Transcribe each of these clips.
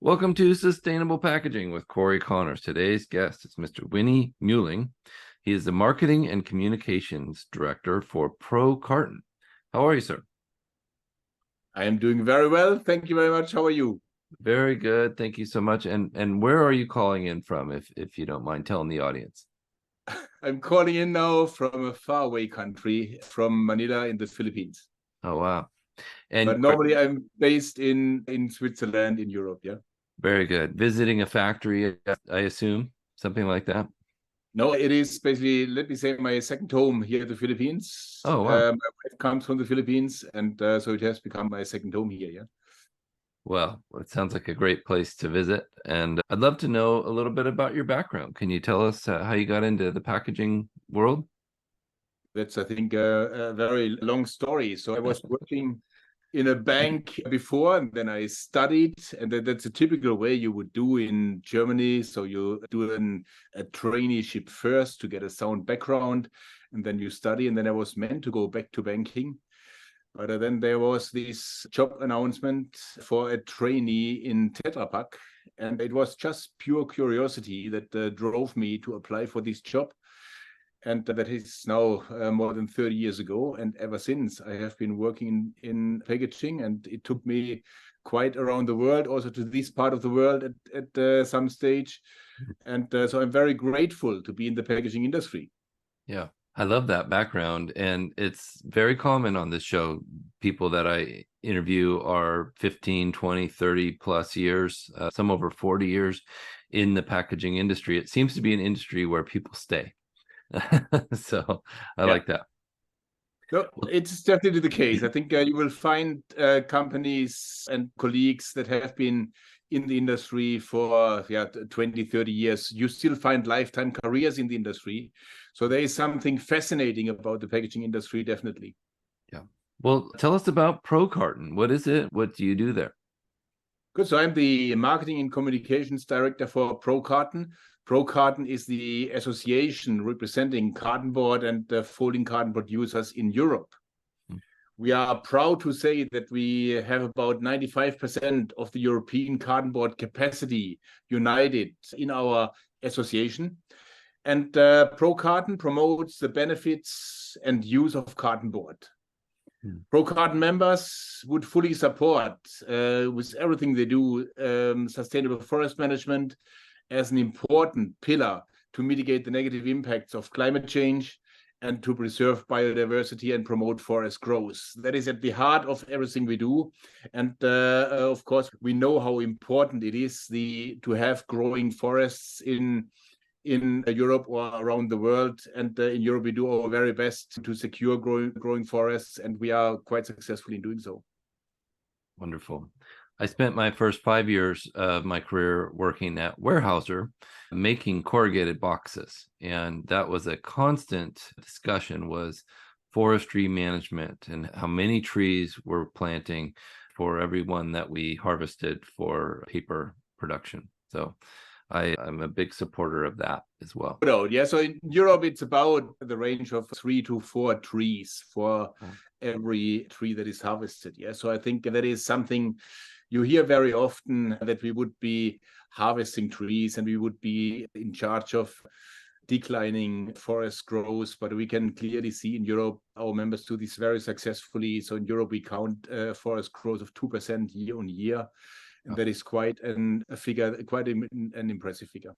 Welcome to Sustainable Packaging with Cory Connors. Today's guest is Mr. Winnie Muehling. He is the Marketing and Communications Director for Carton. How are you, sir? I am doing very well. Thank you very much. How are you? Very good. Thank you so much. And where are you calling in from, if you don't mind telling the audience? I'm calling in now from a faraway country, from Manila in the Philippines. Oh, wow. And But normally I'm based in Switzerland, in Europe, yeah. very good. Visiting a factory, I assume, something like that. No, it is basically, let me say, my second home here in the Philippines. Oh, wow. My wife comes from the Philippines, and so it has become my second home here, yeah. Well, it sounds like a great place to visit. And I'd love to know a little bit about your background. Can you tell us how you got into the packaging world? That's, I think, a very long story. So I was working in a bank before, and then I studied, and that's a typical way you would do in Germany. So you do a traineeship first to get a sound background, and then you study. And then I was meant to go back to banking. But then there was this job announcement for a trainee in Tetra Pak. And it was just pure curiosity that drove me to apply for this job. And that is now more than 30 years ago. And ever since, I have been working in packaging, and it took me quite around the world, also to this part of the world at some stage. And so I'm very grateful to be in the packaging industry. Yeah, I love that background. And it's very common on this show. People that I interview are 15, 20, 30 plus years, some over 40 years in the packaging industry. It seems to be an industry where people stay. So I like that. No, it's definitely the case. I think you will find companies and colleagues that have been in the industry for 20, 30 years. You still find lifetime careers in the industry. So there is something fascinating about the packaging industry, definitely. Yeah. Well, tell us about Carton. What is it? What do you do there? Good. So I'm the Marketing and Communications Director for Carton. Carton is the association representing cartonboard and folding cartonboard users in Europe. We are proud to say that we have about 95% of the European cartonboard capacity united in our association. And Carton promotes the benefits and use of cartonboard. Carton members would fully support, with everything they do, sustainable forest management as an important pillar to mitigate the negative impacts of climate change and to preserve biodiversity and promote forest growth. That is at the heart of everything we do. And of course, we know how important it is to have growing forests in Europe or around the world. And in Europe, we do our very best to secure growing forests, and we are quite successful in doing so. Wonderful. I spent my first 5 years of my career working at Weyerhaeuser, making corrugated boxes. And that was a constant discussion, was forestry management and how many trees we're planting for every one that we harvested for paper production. So I'm a big supporter of that as well. Yeah, so in Europe, it's about the range of 3 to 4 trees for every tree that is harvested. Yeah, so I think that is something you hear very often, that we would be harvesting trees and we would be in charge of declining forest growth, but we can clearly see in Europe our members do this very successfully. So in Europe, we count forest growth of 2% year on year. And that is quite an impressive figure.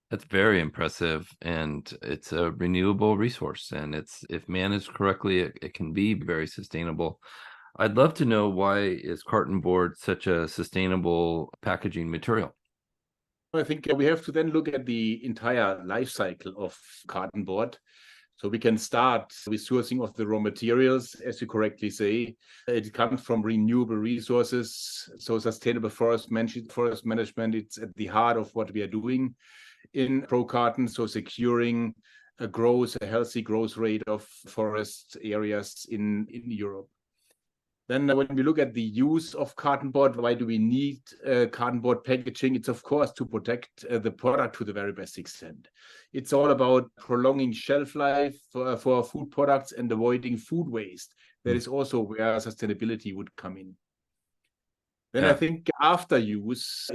That's very impressive, and it's a renewable resource, and if managed correctly, it can be very sustainable. I'd love to know, why is carton board such a sustainable packaging material? I think we have to then look at the entire life cycle of carton board. So we can start with sourcing of the raw materials, as you correctly say. It comes from renewable resources. So sustainable forest management, it's at the heart of what we are doing in Carton. So securing a healthy growth rate of forest areas in Europe. Then when we look at the use of cartonboard, why do we need cartonboard packaging? It's, of course, to protect the product to the very best extent. It's all about prolonging shelf life for food products and avoiding food waste. That is also where sustainability would come in. Then I think after use,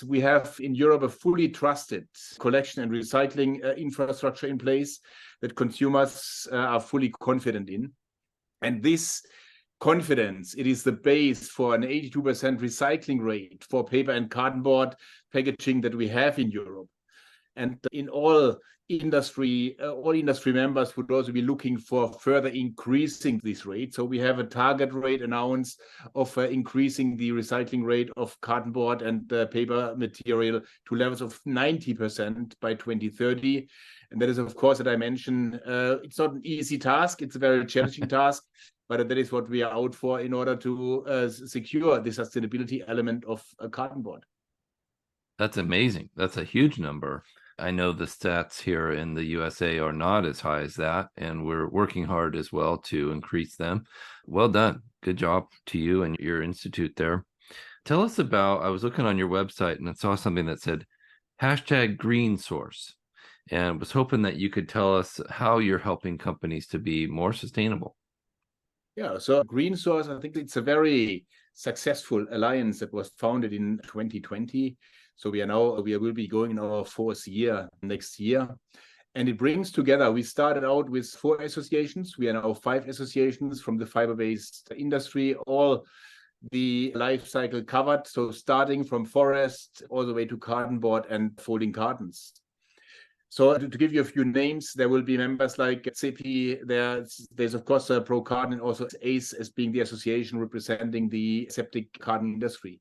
we have in Europe a fully trusted collection and recycling infrastructure in place that consumers are fully confident in. And this confidence, it is the base for an 82% recycling rate for paper and cartonboard packaging that we have in Europe. And in all industry members would also be looking for further increasing this rate. So we have a target rate announced of increasing the recycling rate of cartonboard and paper material to levels of 90% by 2030. And that is, of course, that I mentioned, it's not an easy task. It's a very challenging task, but that is what we are out for in order to secure the sustainability element of cartonboard. That's amazing. That's a huge number. I know the stats here in the USA are not as high as that, and we're working hard as well to increase them. Well done. Good job to you and your institute there. Tell us about, I was looking on your website and I saw something that said #GreenSource, and was hoping that you could tell us how you're helping companies to be more sustainable. Yeah, so GreenSource, I think it's a very successful alliance that was founded in 2020. So we will be going in our 4th year next year. And it brings together, we started out with 4 associations. We are now 5 associations from the fiber-based industry, all the life cycle covered. So starting from forest all the way to cartonboard and folding cartons. So to give you a few names, there will be members like CP. There's of course Pro Carton, and also ACE as being the association representing the aseptic carton industry.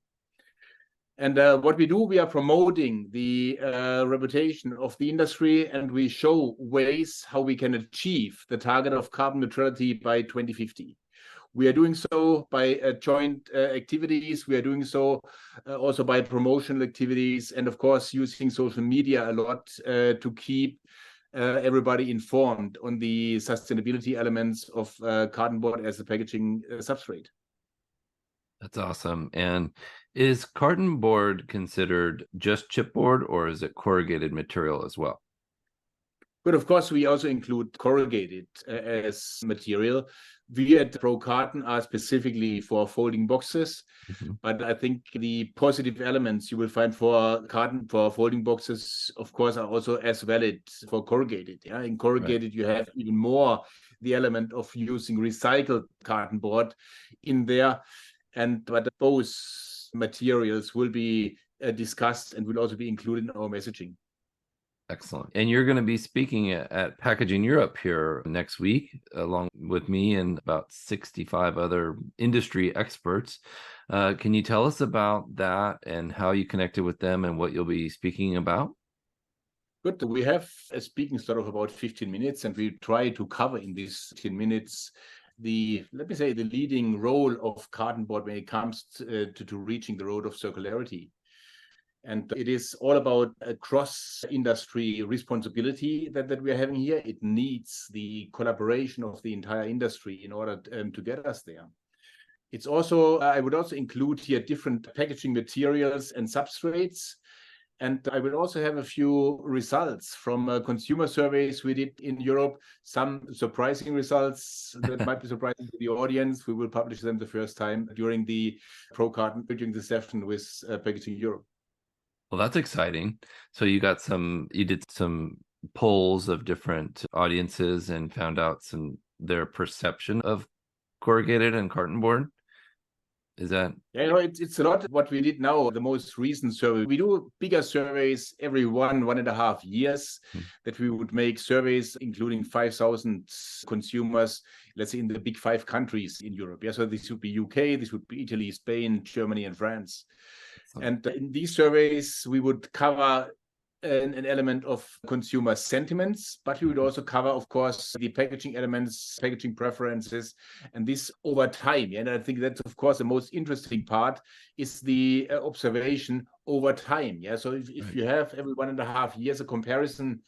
And what we do, we are promoting the reputation of the industry, and we show ways how we can achieve the target of carbon neutrality by 2050. We are doing so by joint activities. We are doing so also by promotional activities, and of course using social media a lot to keep everybody informed on the sustainability elements of cartonboard as a packaging substrate. That's awesome. And is cartonboard considered just chipboard, or is it corrugated material as well? But of course, we also include corrugated as material. We at Pro Carton are specifically for folding boxes, but I think the positive elements you will find for carton, for folding boxes, of course, are also as valid for corrugated. Yeah, in corrugated, you have even more the element of using recycled cartonboard in there. But both materials will be discussed and will also be included in our messaging. Excellent. And you're going to be speaking at Packaging Europe here next week, along with me and about 65 other industry experts. Can you tell us about that and how you connected with them and what you'll be speaking about? Good. We have a speaking slot of about 15 minutes, and we try to cover in these 15 minutes let me say, the leading role of cartonboard when it comes to reaching the road of circularity. And it is all about a cross-industry responsibility that we are having here. It needs the collaboration of the entire industry in order to get us there. It's also, I would also include here different packaging materials and substrates. And I will also have a few results from consumer surveys we did in Europe, some surprising results that might be surprising to the audience. We will publish them the first time during the Pro Carton, during the session with Packaging Europe. Well, that's exciting. So you did some polls of different audiences and found out their perception of corrugated and cartonboard. Is that? Yeah, it's a lot what we did now, the most recent survey. We do bigger surveys every 1.5 years that we would make surveys, including 5,000 consumers, let's say in the big 5 countries in Europe. Yeah, so this would be UK, this would be Italy, Spain, Germany, and France. And in these surveys, we would cover an element of consumer sentiments, but we would also cover, of course, the packaging elements, packaging preferences, and this over time. And I think that's, of course, the most interesting part is the observation over time. Yeah, so if you have every 1.5 years a comparison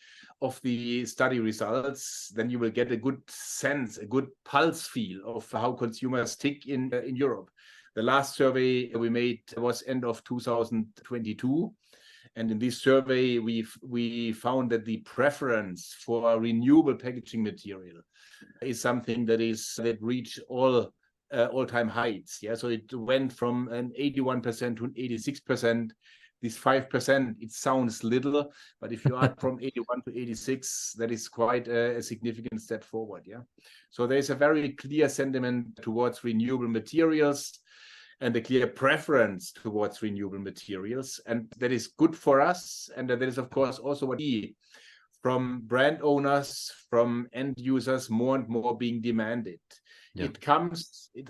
of the study results, then you will get a good sense, a good pulse feel of how consumers tick in Europe. The last survey we made was end of 2022. And in this survey, we found that the preference for renewable packaging material is something that reach all all-time heights. Yeah, so it went from an 81% to an 86%. This 5%, it sounds little, but if you add from 81 to 86, that is quite a significant step forward. Yeah, so there's a very clear sentiment towards renewable materials and a clear preference towards renewable materials, and that is good for us. And that is, of course, also what we from brand owners, from end users, more and more being demanded. Yeah.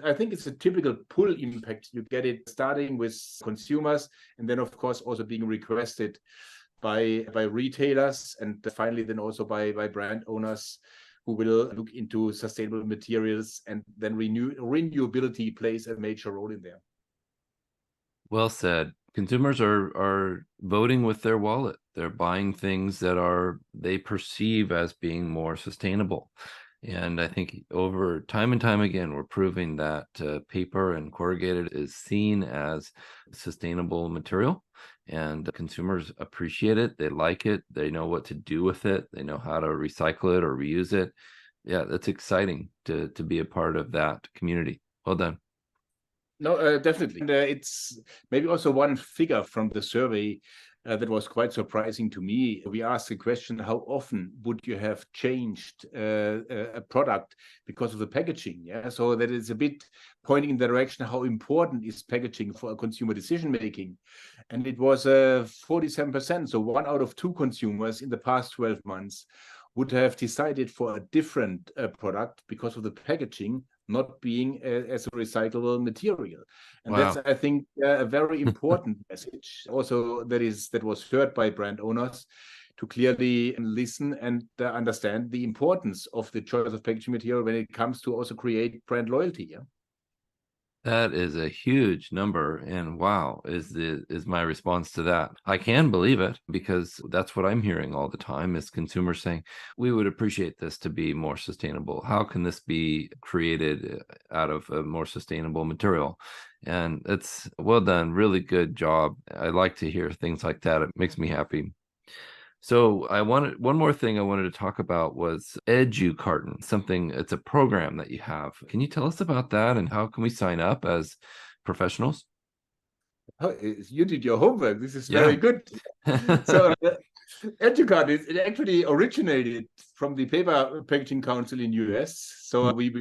I think it's a typical pull impact. You get it starting with consumers, and then of course also being requested by retailers, and finally then also by brand owners who will look into sustainable materials, and then renewability plays a major role in there. Well said. Consumers are voting with their wallet. They're buying things that they perceive as being more sustainable. And I think over time and time again, we're proving that paper and corrugated is seen as sustainable material, and consumers appreciate it. They like it. They know what to do with it. They know how to recycle it or reuse it. Yeah, that's exciting to be a part of that community. Well done. No, definitely. And, it's maybe also one figure from the survey that was quite surprising to me. We asked the question, how often would you have changed a product because of the packaging? Yeah, so that is a bit pointing in the direction how important is packaging for consumer decision making. And it was 47%. So 1 out of 2 consumers in the past 12 months would have decided for a different product because of the packaging not being as a recyclable material. And wow. That's, I think, a very important message also that was heard by brand owners, to clearly listen and understand the importance of the choice of packaging material when it comes to also create brand loyalty. Yeah. That is a huge number, and wow, is my response to that. I can believe it, because that's what I'm hearing all the time, is consumers saying, we would appreciate this to be more sustainable. How can this be created out of a more sustainable material? And it's well done, really good job. I like to hear things like that. It makes me happy. So one more thing I wanted to talk about was Carton, it's a program that you have. Can you tell us about that, and how can we sign up as professionals? Oh, you did your homework. This is very good. So Carton, it actually originated from the Paper Packaging Council in US. So we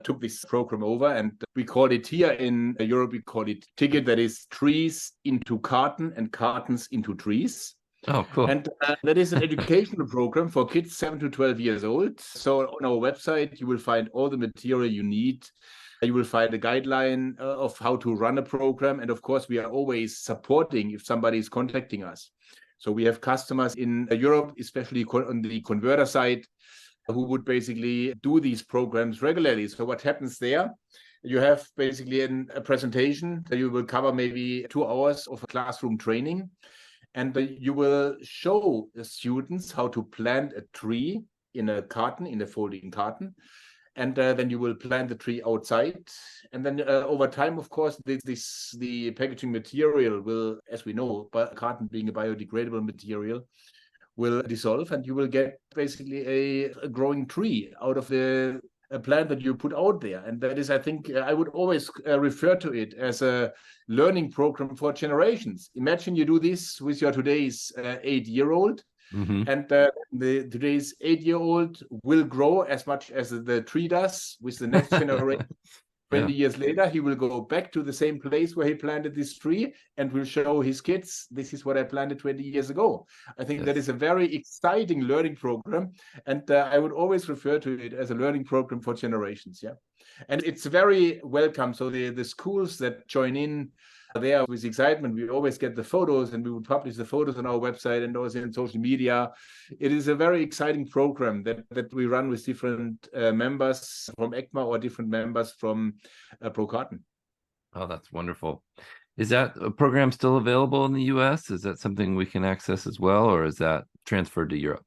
took this program over, and we call it here in Europe, we call it TICKET, that is trees into carton and cartons into trees. Oh, cool. And that is an educational program for kids 7 to 12 years old. So on our website, you will find all the material you need. You will find a guideline of how to run a program. And of course, we are always supporting if somebody is contacting us. So we have customers in Europe, especially on the converter side, who would basically do these programs regularly. So what happens there? You have basically a presentation that you will cover maybe 2 hours of classroom training. And you will show the students how to plant a tree in a carton, in a folding carton. And then you will plant the tree outside. And then over time, of course, the packaging material will, as we know, carton being a biodegradable material, will dissolve. And you will get basically a growing tree out of a plant that you put out there. And that is, I think, I would always refer to it as a learning program for generations. Imagine you do this with your today's 8-year-old, and today's 8-year-old will grow as much as the tree does with the next generation. 20 years later, he will go back to the same place where he planted this tree and will show his kids, this is what I planted 20 years ago. I think that is a very exciting learning program. And I would always refer to it as a learning program for generations. Yeah. And it's very welcome. So the schools that join in there with excitement, we always get the photos, and we would publish the photos on our website and also in social media. It is a very exciting program that we run with different members from ECMA or different members from Carton. Oh, that's wonderful. Is that a program still available in the US? Is that something we can access as well, or is that transferred to Europe?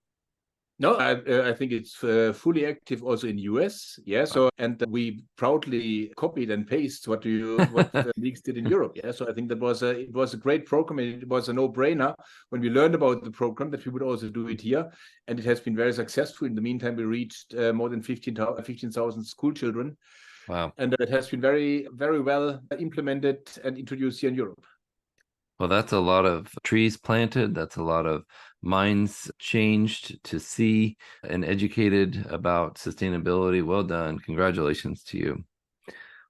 No, I think it's fully active also in US. Yeah. So, and we proudly copied and paste what leagues did in Europe. Yeah. So I think it was a great program, and it was a no-brainer when we learned about the program that we would also do it here, and it has been very successful. In the meantime, we reached more than 15,000 school children. Wow. And it has been very, very well implemented and introduced here in Europe. Well, that's a lot of trees planted. That's a lot of minds changed to see and educated about sustainability. Well done. Congratulations to you.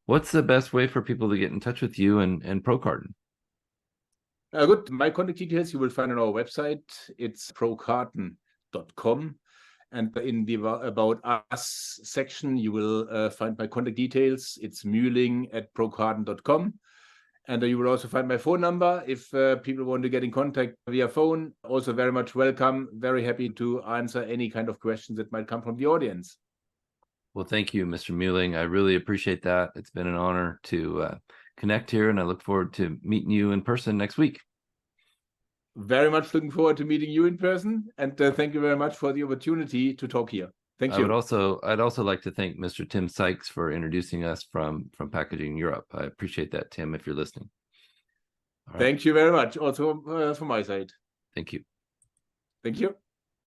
What's the best way for people to get in touch with you and ProCarton? Good. My contact details you will find on our website. It's procarton.com. And in the About Us section, you will find my contact details. It's muehling@procarton.com. And you will also find my phone number if people want to get in contact via phone. Also very much welcome. Very happy to answer any kind of questions that might come from the audience. Well, thank you, Mr. Muehling. I really appreciate that. It's been an honor to connect here, and I look forward to meeting you in person next week. Very much looking forward to meeting you in person. And thank you very much for the opportunity to talk here. Thank you. I'd also like to thank Mr. Tim Sykes for introducing us from Packaging Europe. I appreciate that, Tim, if you're listening. All right. Thank you very much. Also from my side. Thank you. Thank you.